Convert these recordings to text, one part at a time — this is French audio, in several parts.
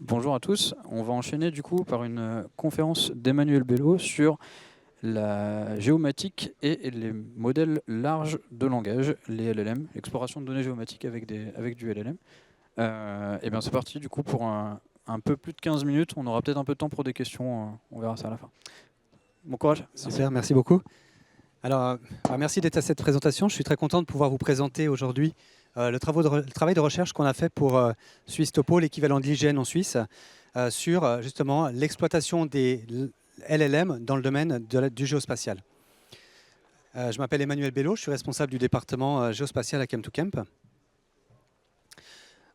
Bonjour à tous. On va enchaîner du coup par une conférence d'Emmanuel Bello sur la géomatique et les modèles larges de langage, les LLM, l'exploration de données géomatiques avec du LLM. Et bien c'est parti du coup pour un peu plus de 15 minutes. On aura peut-être un peu de temps pour des questions, on verra ça à la fin. Bon courage. Super, merci beaucoup. Alors, merci d'être à cette présentation. Je suis très content de pouvoir vous présenter aujourd'hui le travail de recherche qu'on a fait pour Suisse Topo, l'équivalent de l'IGN en Suisse, sur justement l'exploitation des LLM dans le domaine du géospatial. Je m'appelle Emmanuel Bello, je suis responsable du département géospatial à Chem2Camp.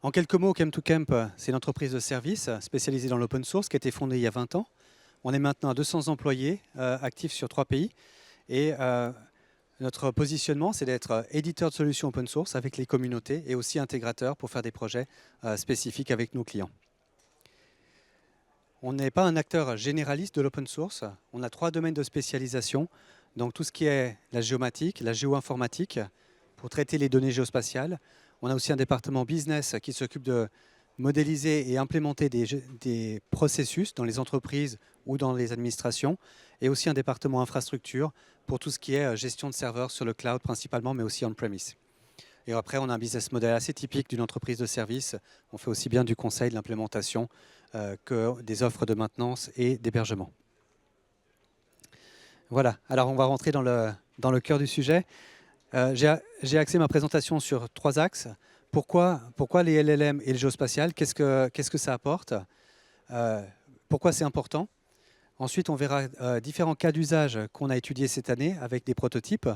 En quelques mots, Chem2Camp, c'est une entreprise de services spécialisée dans l'open source qui a été fondée il y a 20 ans. On est maintenant à 200 employés actifs sur 3 pays. Et notre positionnement, c'est d'être éditeur de solutions open source avec les communautés et aussi intégrateur pour faire des projets spécifiques avec nos clients. On n'est pas un acteur généraliste de l'open source. On a 3 domaines de spécialisation. Donc tout ce qui est la géomatique, la géoinformatique, pour traiter les données géospatiales. On a aussi un département business qui s'occupe de modéliser et implémenter des processus dans les entreprises ou dans les administrations, et aussi un département infrastructure pour tout ce qui est gestion de serveurs sur le cloud principalement, mais aussi on-premise. Et après, on a un business model assez typique d'une entreprise de service. On fait aussi bien du conseil, de l'implémentation, que des offres de maintenance et d'hébergement. Voilà, alors on va rentrer dans le cœur du sujet. J'ai axé ma présentation sur 3 axes. Pourquoi les LLM et le géospatial? Qu'est-ce que ça apporte? Pourquoi c'est important? Ensuite, on verra différents cas d'usage qu'on a étudiés cette année avec des prototypes.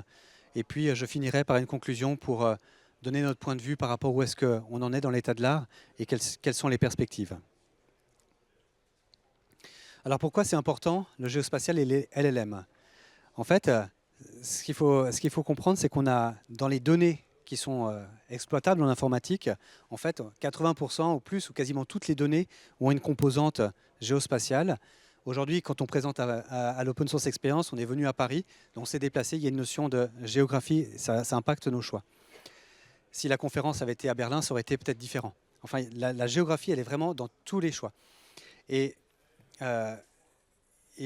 Et puis, je finirai par une conclusion pour donner notre point de vue par rapport à où est-ce qu'on en est dans l'état de l'art et quelles sont les perspectives. Alors, pourquoi c'est important, le géospatial et les LLM? En fait, ce qu'il faut comprendre, c'est qu'on a, dans les données qui sont exploitables en informatique, en fait, 80% ou plus, ou quasiment toutes les données ont une composante géospatiale. Aujourd'hui, quand on présente à l'Open Source Experience, on est venu à Paris, donc on s'est déplacé, il y a une notion de géographie, ça impacte nos choix. Si la conférence avait été à Berlin, ça aurait été peut-être différent. Enfin, la géographie, elle est vraiment dans tous les choix. Et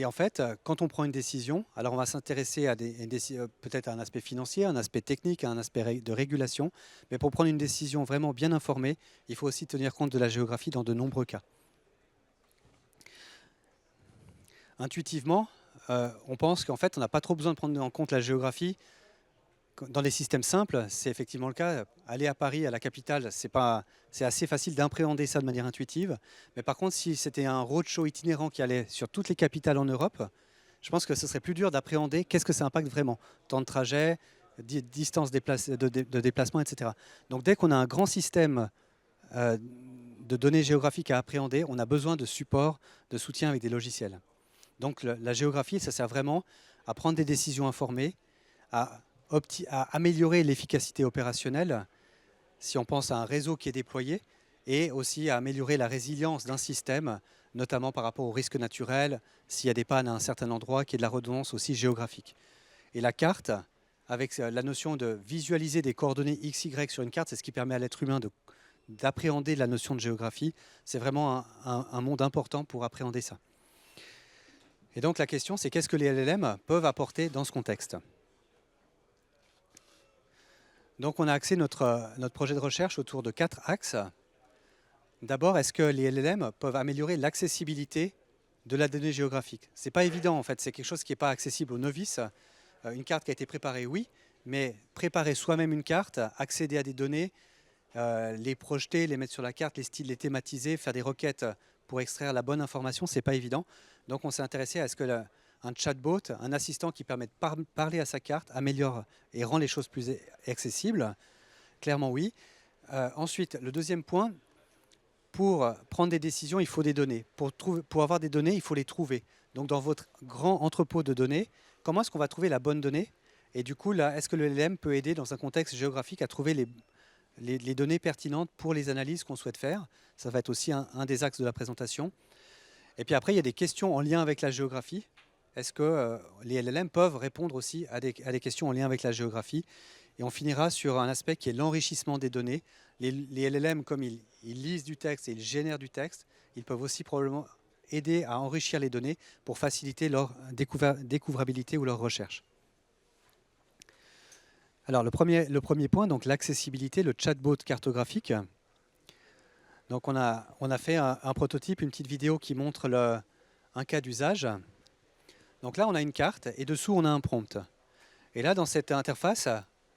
en fait, quand on prend une décision, alors on va s'intéresser à peut-être à un aspect financier, un aspect technique, à un aspect de régulation, mais pour prendre une décision vraiment bien informée, il faut aussi tenir compte de la géographie dans de nombreux cas. Intuitivement, on pense qu'en fait, on n'a pas trop besoin de prendre en compte la géographie. Dans les systèmes simples, c'est effectivement le cas. Aller à Paris, à la capitale, c'est assez facile d'appréhender ça de manière intuitive. Mais par contre, si c'était un roadshow itinérant qui allait sur toutes les capitales en Europe, je pense que ce serait plus dur d'appréhender qu'est-ce que ça impacte vraiment. Temps de trajet, distance de déplacement, etc. Donc dès qu'on a un grand système de données géographiques à appréhender, on a besoin de support, de soutien avec des logiciels. Donc la géographie, ça sert vraiment à prendre des décisions informées, à améliorer l'efficacité opérationnelle, si on pense à un réseau qui est déployé, et aussi à améliorer la résilience d'un système, notamment par rapport aux risques naturels, s'il y a des pannes à un certain endroit, qui est de la redondance aussi géographique. Et la carte, avec la notion de visualiser des coordonnées X, Y sur une carte, c'est ce qui permet à l'être humain d'appréhender la notion de géographie. C'est vraiment un monde important pour appréhender ça. Et donc la question, c'est qu'est-ce que les LLM peuvent apporter dans ce contexte? Donc on a axé notre projet de recherche autour de 4 axes. D'abord, est-ce que les LLM peuvent améliorer l'accessibilité de la donnée géographique? Ce n'est pas évident en fait, c'est quelque chose qui n'est pas accessible aux novices. Une carte qui a été préparée, oui, mais préparer soi-même une carte, accéder à des données, les projeter, les mettre sur la carte, les thématiser, faire des requêtes pour extraire la bonne information, ce n'est pas évident. Donc on s'est intéressé à ce que un chatbot, un assistant qui permet de parler à sa carte, améliore et rend les choses plus accessibles. Clairement oui. Ensuite, le deuxième point, pour prendre des décisions, il faut des données. Pour avoir des données, il faut les trouver. Donc dans votre grand entrepôt de données, comment est-ce qu'on va trouver la bonne donnée? Et du coup, là, est-ce que le LLM peut aider dans un contexte géographique à trouver les données pertinentes pour les analyses qu'on souhaite faire? Ça va être aussi un des axes de la présentation. Et puis après, il y a des questions en lien avec la géographie. Est-ce que les LLM peuvent répondre aussi à des questions en lien avec la géographie? Et on finira sur un aspect qui est l'enrichissement des données, Les LLM, comme ils lisent du texte et ils génèrent du texte, ils peuvent aussi probablement aider à enrichir les données pour faciliter leur découvrabilité ou leur recherche. Alors le premier point, donc l'accessibilité, le chatbot cartographique. Donc on a fait un prototype, une petite vidéo qui montre un cas d'usage. Donc là on a une carte et dessous on a un prompt. Et là dans cette interface,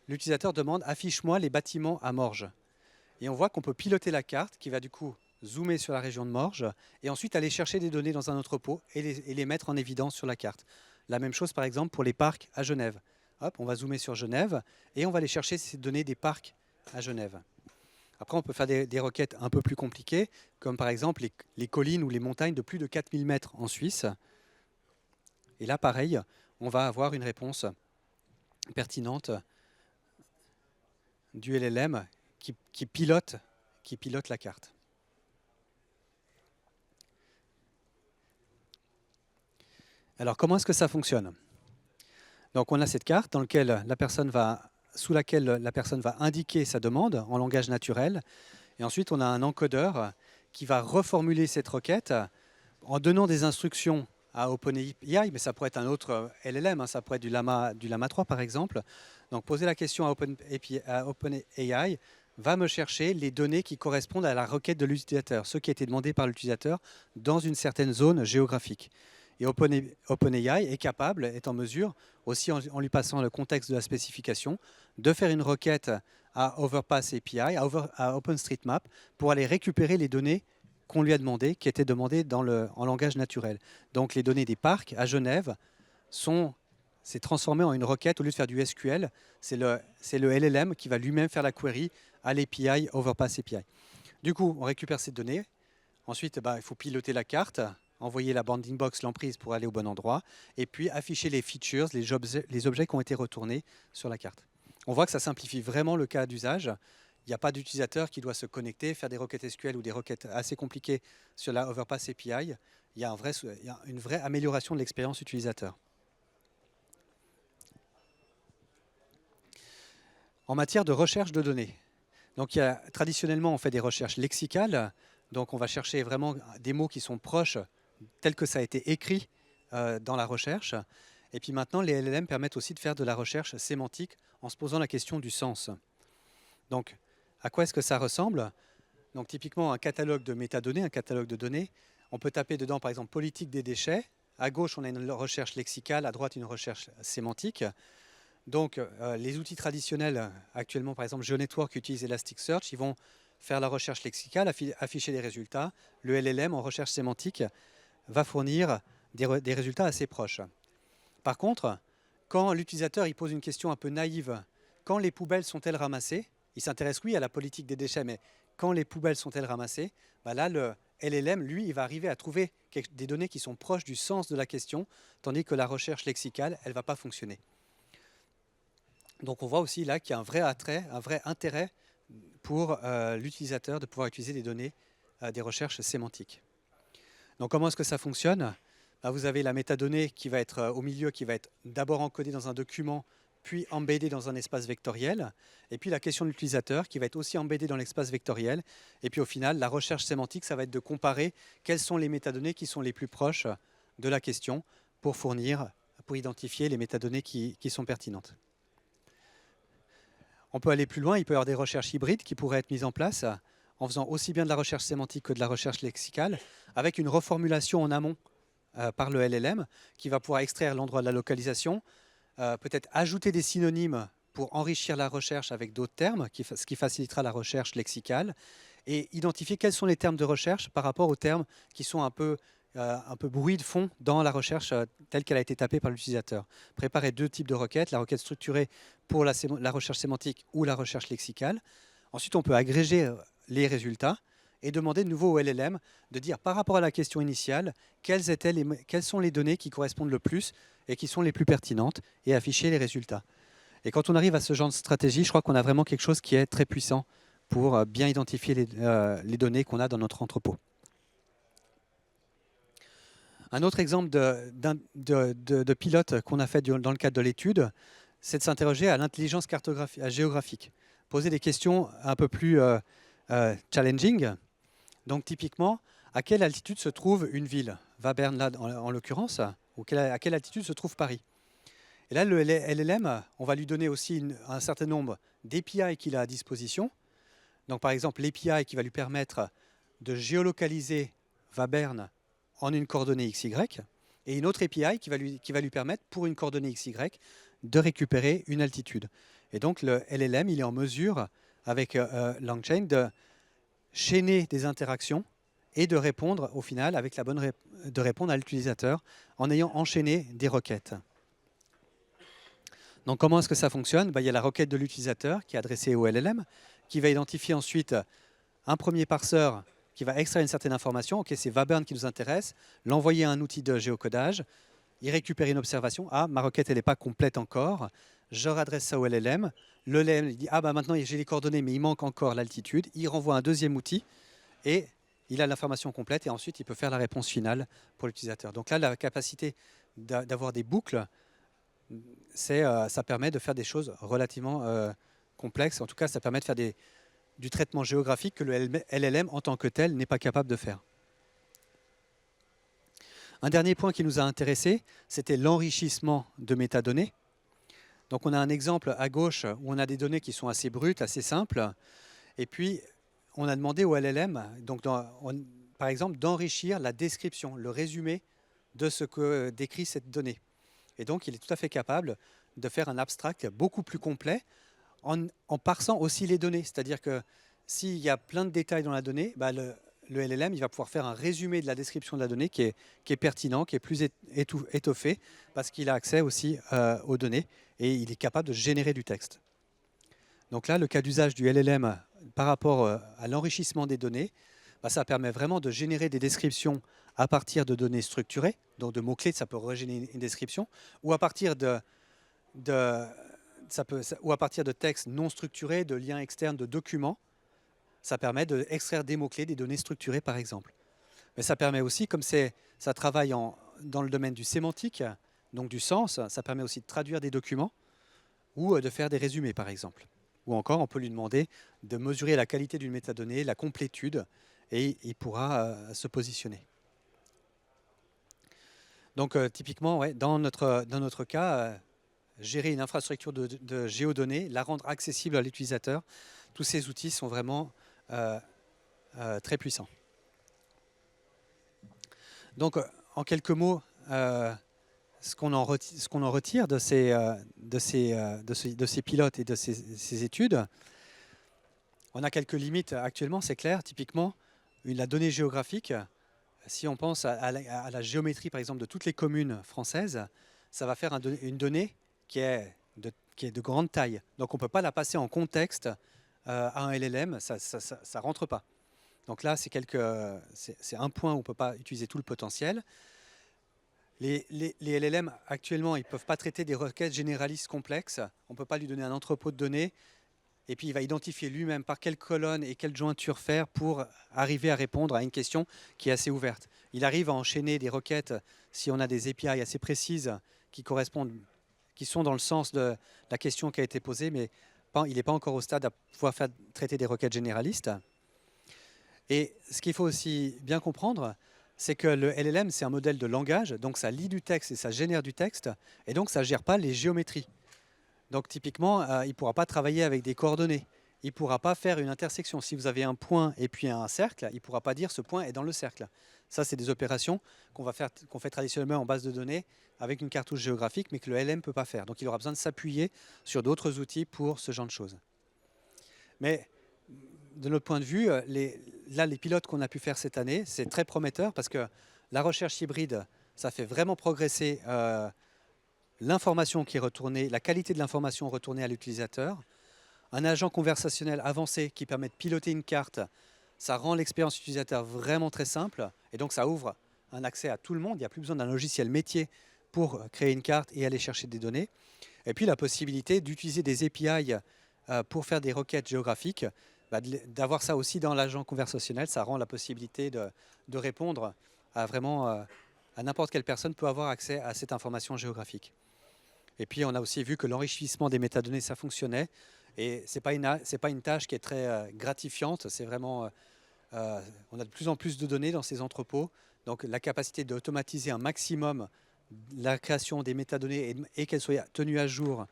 l'utilisateur demande affiche-moi les bâtiments à Morges. Et on voit qu'on peut piloter la carte qui va du coup zoomer sur la région de Morges et ensuite aller chercher des données dans un entrepôt et les mettre en évidence sur la carte. La même chose par exemple pour les parcs à Genève. Hop, on va zoomer sur Genève et on va aller chercher ces données des parcs à Genève. Après, on peut faire des requêtes un peu plus compliquées, comme par exemple les collines ou les montagnes de plus de 4000 mètres en Suisse. Et là, pareil, on va avoir une réponse pertinente du LLM qui pilote la carte. Alors, comment est-ce que ça fonctionne? Donc, on a cette carte sous laquelle la personne va indiquer sa demande en langage naturel. Et ensuite, on a un encodeur qui va reformuler cette requête en donnant des instructions à OpenAI, mais ça pourrait être un autre LLM, ça pourrait être du Llama 3 par exemple. Donc, poser la question à OpenAI va me chercher les données qui correspondent à la requête de l'utilisateur, ce qui a été demandé par l'utilisateur dans une certaine zone géographique. Et OpenAI est en mesure, aussi en lui passant le contexte de la spécification, de faire une requête à Overpass API, à OpenStreetMap, pour aller récupérer les données qu'on lui a demandées, qui étaient demandées en langage naturel. Donc les données des parcs à Genève c'est transformé en une requête au lieu de faire du SQL. C'est le LLM qui va lui-même faire la query à l'API Overpass API. Du coup, on récupère ces données. Ensuite, il faut piloter la carte, envoyer la bounding box, l'emprise pour aller au bon endroit, et puis afficher les features, les objets qui ont été retournés sur la carte. On voit que ça simplifie vraiment le cas d'usage. Il n'y a pas d'utilisateur qui doit se connecter, faire des requêtes SQL ou des requêtes assez compliquées sur la Overpass API. Il y a une vraie amélioration de l'expérience utilisateur. En matière de recherche de données, donc traditionnellement on fait des recherches lexicales, donc on va chercher vraiment des mots qui sont proches tels que ça a été écrit dans la recherche. Et puis maintenant les LLM permettent aussi de faire de la recherche sémantique en se posant la question du sens. Donc à quoi est-ce que ça ressemble? Donc typiquement un catalogue de métadonnées, un catalogue de données, on peut taper dedans par exemple politique des déchets, à gauche on a une recherche lexicale, à droite une recherche sémantique. Donc, les outils traditionnels, actuellement, par exemple, GeoNetwork utilise Elasticsearch, ils vont faire la recherche lexicale, afficher les résultats. Le LLM, en recherche sémantique, va fournir des résultats assez proches. Par contre, quand l'utilisateur il pose une question un peu naïve, quand les poubelles sont-elles ramassées? Il s'intéresse, oui, à la politique des déchets, mais quand les poubelles sont-elles ramassées? Là, le LLM, lui, il va arriver à trouver des données qui sont proches du sens de la question, tandis que la recherche lexicale, elle ne va pas fonctionner. Donc on voit aussi là qu'il y a un vrai intérêt pour l'utilisateur de pouvoir utiliser des données des recherches sémantiques. Donc comment est-ce que ça fonctionne? Vous avez la métadonnée qui va être au milieu, qui va être d'abord encodée dans un document, puis embeddée dans un espace vectoriel, et puis la question de l'utilisateur qui va être aussi embeddée dans l'espace vectoriel, et puis au final, la recherche sémantique, ça va être de comparer quelles sont les métadonnées qui sont les plus proches de la question pour identifier les métadonnées qui sont pertinentes. On peut aller plus loin, il peut y avoir des recherches hybrides qui pourraient être mises en place en faisant aussi bien de la recherche sémantique que de la recherche lexicale, avec une reformulation en amont par le LLM qui va pouvoir extraire l'endroit de la localisation, peut-être ajouter des synonymes pour enrichir la recherche avec d'autres termes, ce qui facilitera la recherche lexicale, et identifier quels sont les termes de recherche par rapport aux termes qui sont un peu bruit de fond dans la recherche telle qu'elle a été tapée par l'utilisateur. Préparer deux types de requêtes, la requête structurée pour la recherche sémantique ou la recherche lexicale. Ensuite, on peut agréger les résultats et demander de nouveau au LLM de dire par rapport à la question initiale, quelles sont les données qui correspondent le plus et qui sont les plus pertinentes et afficher les résultats. Et quand on arrive à ce genre de stratégie, je crois qu'on a vraiment quelque chose qui est très puissant pour bien identifier les données qu'on a dans notre entrepôt. Un autre exemple de pilote qu'on a fait dans le cadre de l'étude, c'est de s'interroger à l'intelligence géographique. poser des questions un peu plus challenging. Donc typiquement, à quelle altitude se trouve une ville? Vaberne là en l'occurrence, ou à quelle altitude se trouve Paris? Et là, le LLM, on va lui donner aussi un certain nombre d'API qu'il a à disposition. Donc par exemple, l'API qui va lui permettre de géolocaliser Vaberne en une coordonnée XY, et une autre API qui va lui permettre, pour une coordonnée XY, de récupérer une altitude. Et donc le LLM, il est en mesure, avec LangChain, de chaîner des interactions et de répondre au final avec de répondre à l'utilisateur en ayant enchaîné des requêtes. Donc comment est-ce que ça fonctionne? Il y a la requête de l'utilisateur qui est adressée au LLM, qui va identifier ensuite un premier parseur qui va extraire une certaine information. Ok, c'est Vaberne qui nous intéresse, l'envoyer à un outil de géocodage, il récupère une observation. Ah, ma requête, elle n'est pas complète encore. Je redresse ça au LLM. Le LLM dit, ah maintenant j'ai les coordonnées, mais il manque encore l'altitude. Il renvoie un deuxième outil et il a l'information complète et ensuite il peut faire la réponse finale pour l'utilisateur. Donc là, la capacité d'avoir des boucles, ça permet de faire des choses relativement complexes. En tout cas, ça permet de faire du traitement géographique que le LLM en tant que tel n'est pas capable de faire. Un dernier point qui nous a intéressé, c'était l'enrichissement de métadonnées. Donc on a un exemple à gauche où on a des données qui sont assez brutes, assez simples. Et puis on a demandé au LLM, donc par exemple, d'enrichir la description, le résumé de ce que décrit cette donnée. Et donc il est tout à fait capable de faire un abstract beaucoup plus complet en parsant aussi les données. C'est-à-dire que s'il y a plein de détails dans la donnée, le LLM il va pouvoir faire un résumé de la description de la donnée qui est pertinent, qui est plus étoffé, parce qu'il a accès aussi aux données et il est capable de générer du texte. Donc là, le cas d'usage du LLM par rapport à l'enrichissement des données, ça permet vraiment de générer des descriptions à partir de données structurées, donc de mots-clés, ça peut régénérer une description, ou à partir ou à partir de textes non structurés, de liens externes, de documents. Ça permet d'extraire des mots-clés, des données structurées par exemple. Mais ça permet aussi, comme ça travaille dans le domaine du sémantique, donc du sens, ça permet aussi de traduire des documents ou de faire des résumés par exemple. Ou encore, on peut lui demander de mesurer la qualité d'une métadonnée, la complétude, et il pourra se positionner. Donc typiquement, ouais, dans notre cas, gérer une infrastructure de géodonnées, la rendre accessible à l'utilisateur, tous ces outils sont vraiment très puissants. Donc en quelques mots, ce qu'on en retire de ces pilotes et de ces études, on a quelques limites actuellement, c'est clair. Typiquement, la donnée géographique, si on pense à la géométrie, par exemple, de toutes les communes françaises, ça va faire une donnée qui est de grande taille. Donc on ne peut pas la passer en contexte à un LLM, ça ne rentre pas. Donc là, c'est un point où on ne peut pas utiliser tout le potentiel. Les LLM, actuellement, ils ne peuvent pas traiter des requêtes généralistes complexes. On ne peut pas lui donner un entrepôt de données. Et puis, il va identifier lui-même par quelle colonne et quelle jointure faire pour arriver à répondre à une question qui est assez ouverte. Il arrive à enchaîner des requêtes si on a des API assez précises qui sont dans le sens de la question qui a été posée, mais il n'est pas encore au stade à pouvoir traiter des requêtes généralistes. Et ce qu'il faut aussi bien comprendre, c'est que le LLM, c'est un modèle de langage, donc ça lit du texte et ça génère du texte, et donc ça ne gère pas les géométries. Donc typiquement, il ne pourra pas travailler avec des coordonnées. Il ne pourra pas faire une intersection. Si vous avez un point et puis un cercle, il ne pourra pas dire ce point est dans le cercle. Ça, c'est des opérations qu'on fait traditionnellement en base de données avec une cartouche géographique, mais que le LLM ne peut pas faire. Donc il aura besoin de s'appuyer sur d'autres outils pour ce genre de choses. Mais de notre point de vue, les pilotes qu'on a pu faire cette année, c'est très prometteur parce que la recherche hybride, ça fait vraiment progresser l'information qui est retournée, la qualité de l'information retournée à l'utilisateur. Un agent conversationnel avancé qui permet de piloter une carte, ça rend l'expérience utilisateur vraiment très simple et donc ça ouvre un accès à tout le monde. Il n'y a plus besoin d'un logiciel métier pour créer une carte et aller chercher des données. Et puis la possibilité d'utiliser des API pour faire des requêtes géographiques, d'avoir ça aussi dans l'agent conversationnel, ça rend la possibilité de répondre à vraiment à n'importe quelle personne peut avoir accès à cette information géographique. Et puis on a aussi vu que l'enrichissement des métadonnées, ça fonctionnait. Et c'est pas une tâche qui est très gratifiante. C'est vraiment, on a de plus en plus de données dans ces entrepôts. Donc la capacité d'automatiser un maximum la création des métadonnées et qu'elles soient tenues à jour,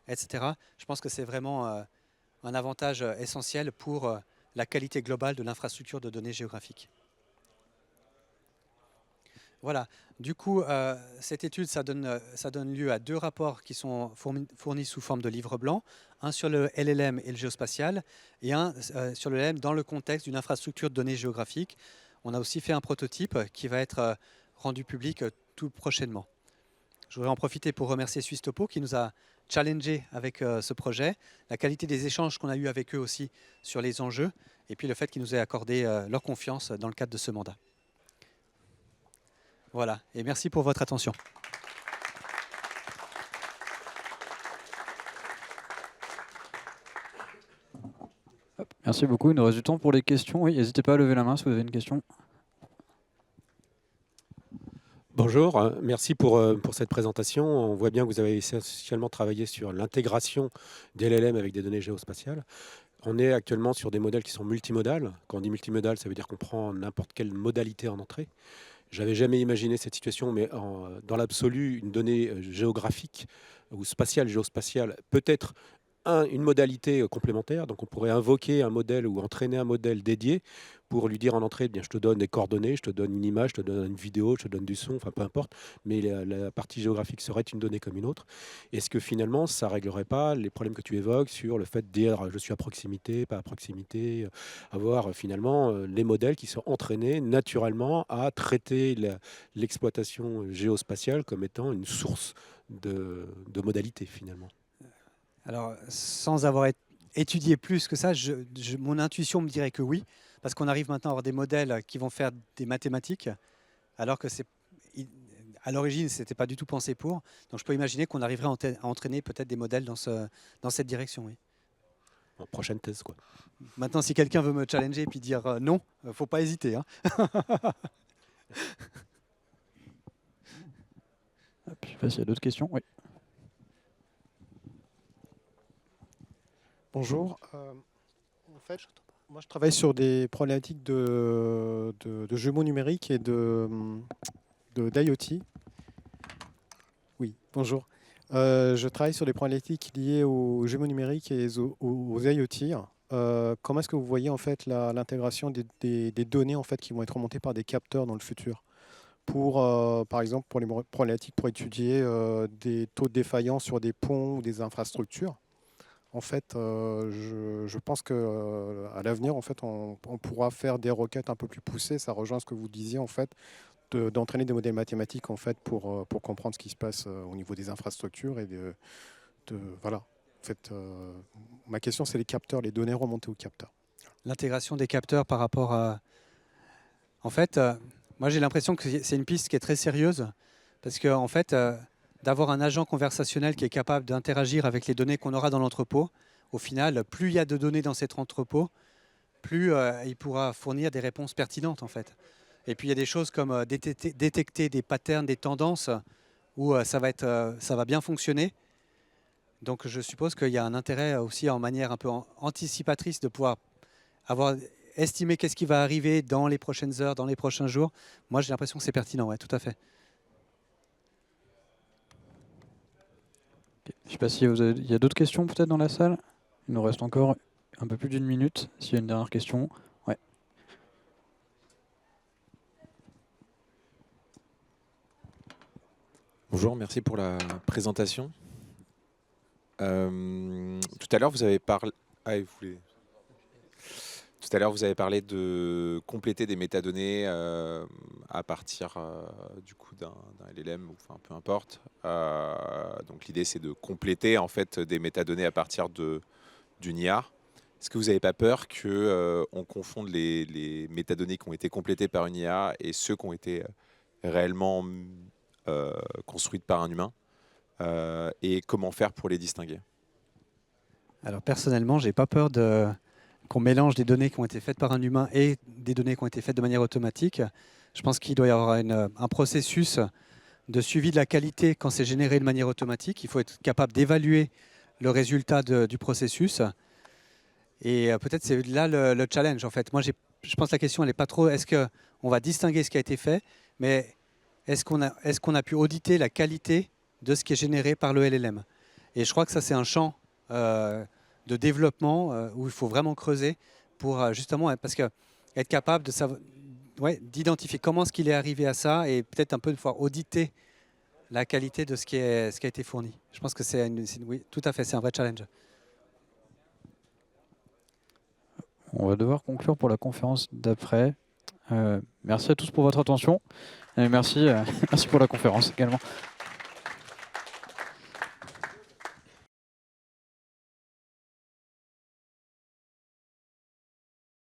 etc. Je pense que c'est vraiment un avantage essentiel pour la qualité globale de l'infrastructure de données géographiques. Voilà, du coup, cette étude, ça donne lieu à 2 rapports qui sont fournis sous forme de livre blanc, un sur le LLM et le géospatial, et un sur le LLM dans le contexte d'une infrastructure de données géographiques. On a aussi fait un prototype qui va être rendu public tout prochainement. Je voudrais en profiter pour remercier Suisse Topo qui nous a challengé avec ce projet, la qualité des échanges qu'on a eus avec eux aussi sur les enjeux, et puis le fait qu'ils nous aient accordé leur confiance dans le cadre de ce mandat. Voilà, et merci pour votre attention. Merci beaucoup. Il nous reste du temps pour les questions. Oui, n'hésitez pas à lever la main si vous avez une question. Bonjour, merci pour cette présentation. On voit bien que vous avez essentiellement travaillé sur l'intégration des LLM avec des données géospatiales. On est actuellement sur des modèles qui sont multimodales. Quand on dit multimodal, ça veut dire qu'on prend n'importe quelle modalité en entrée. J'avais jamais imaginé cette situation, mais dans l'absolu, une donnée géographique ou spatiale, géospatiale, peut être une modalité complémentaire. Donc on pourrait invoquer un modèle ou entraîner un modèle dédié pour lui dire en entrée, eh bien, je te donne des coordonnées, je te donne une image, je te donne une vidéo, je te donne du son, enfin peu importe, mais la partie géographique serait une donnée comme une autre. Est-ce que finalement, ça ne réglerait pas les problèmes que tu évoques sur le fait de dire je suis à proximité, pas à proximité, avoir finalement les modèles qui sont entraînés naturellement à traiter l'exploitation géospatiale comme étant une source de modalités finalement? Alors, sans avoir étudié plus que ça, mon intuition me dirait que oui, parce qu'on arrive maintenant à avoir des modèles qui vont faire des mathématiques, alors que à l'origine, ce n'était pas du tout pensé pour. Donc, je peux imaginer qu'on arriverait à entraîner peut-être des modèles dans cette direction. Oui. En prochaine thèse, quoi. Maintenant, si quelqu'un veut me challenger et puis dire non, il ne faut pas hésiter. Hein. Je sais pas s'il y a d'autres questions. Oui. Bonjour. En fait, moi, je travaille sur des problématiques de jumeaux numériques et d'IoT. Oui, bonjour. Je travaille sur des problématiques liées aux jumeaux numériques et aux IoT. Comment est-ce que vous voyez en fait l'intégration des données en fait qui vont être remontées par des capteurs dans le futur pour, par exemple, pour les problématiques pour étudier des taux de défaillance sur des ponts ou des infrastructures? En fait, je pense qu'à l'avenir, en fait, on pourra faire des requêtes un peu plus poussées. Ça rejoint ce que vous disiez, en fait, d'entraîner des modèles mathématiques, en fait, pour comprendre ce qui se passe au niveau des infrastructures. Et voilà. En fait, ma question, c'est les capteurs, les données remontées aux capteurs. L'intégration des capteurs par rapport à... En fait, moi, j'ai l'impression que c'est une piste qui est très sérieuse, parce qu'en fait... d'avoir un agent conversationnel qui est capable d'interagir avec les données qu'on aura dans l'entrepôt, au final, plus il y a de données dans cet entrepôt, plus il pourra fournir des réponses pertinentes en fait. Et puis il y a des choses comme détecter des patterns, des tendances, où ça va bien fonctionner. Donc je suppose qu'il y a un intérêt aussi en manière un peu anticipatrice de pouvoir estimer qu'est-ce qui va arriver dans les prochaines heures, dans les prochains jours. Moi j'ai l'impression que c'est pertinent, ouais, tout à fait. Je ne sais pas s'il y a d'autres questions peut-être dans la salle. Il nous reste encore un peu plus d'une minute. S'il y a une dernière question. Ouais. Bonjour, merci pour la présentation. Tout à l'heure, vous avez parlé... Tout à l'heure, vous avez parlé de compléter des métadonnées à partir du coup d'un LLM, ou enfin peu importe. Donc l'idée, c'est de compléter en fait des métadonnées à partir d'une IA. Est-ce que vous n'avez pas peur qu'on confonde les métadonnées qui ont été complétées par une IA et ceux qui ont été réellement construites par un humain et comment faire pour les distinguer? Alors personnellement, j'ai pas peur qu'on mélange des données qui ont été faites par un humain et des données qui ont été faites de manière automatique. Je pense qu'il doit y avoir un processus de suivi de la qualité quand c'est généré de manière automatique. Il faut être capable d'évaluer le résultat du processus. Et peut-être c'est là le challenge en fait. Moi, je pense que la question elle n'est pas trop est-ce qu'on va distinguer ce qui a été fait, mais est-ce qu'on a pu auditer la qualité de ce qui est généré par le LLM. Et je crois que ça c'est un champ de développement où il faut vraiment creuser pour justement parce que être capable de savoir, d'identifier comment est-ce qu'il est arrivé à ça et peut-être un peu de pouvoir auditer la qualité de ce qui a été fourni. Je pense que oui, tout à fait, c'est un vrai challenge. On va devoir conclure pour la conférence d'après. Merci à tous pour votre attention et merci, merci pour la conférence également.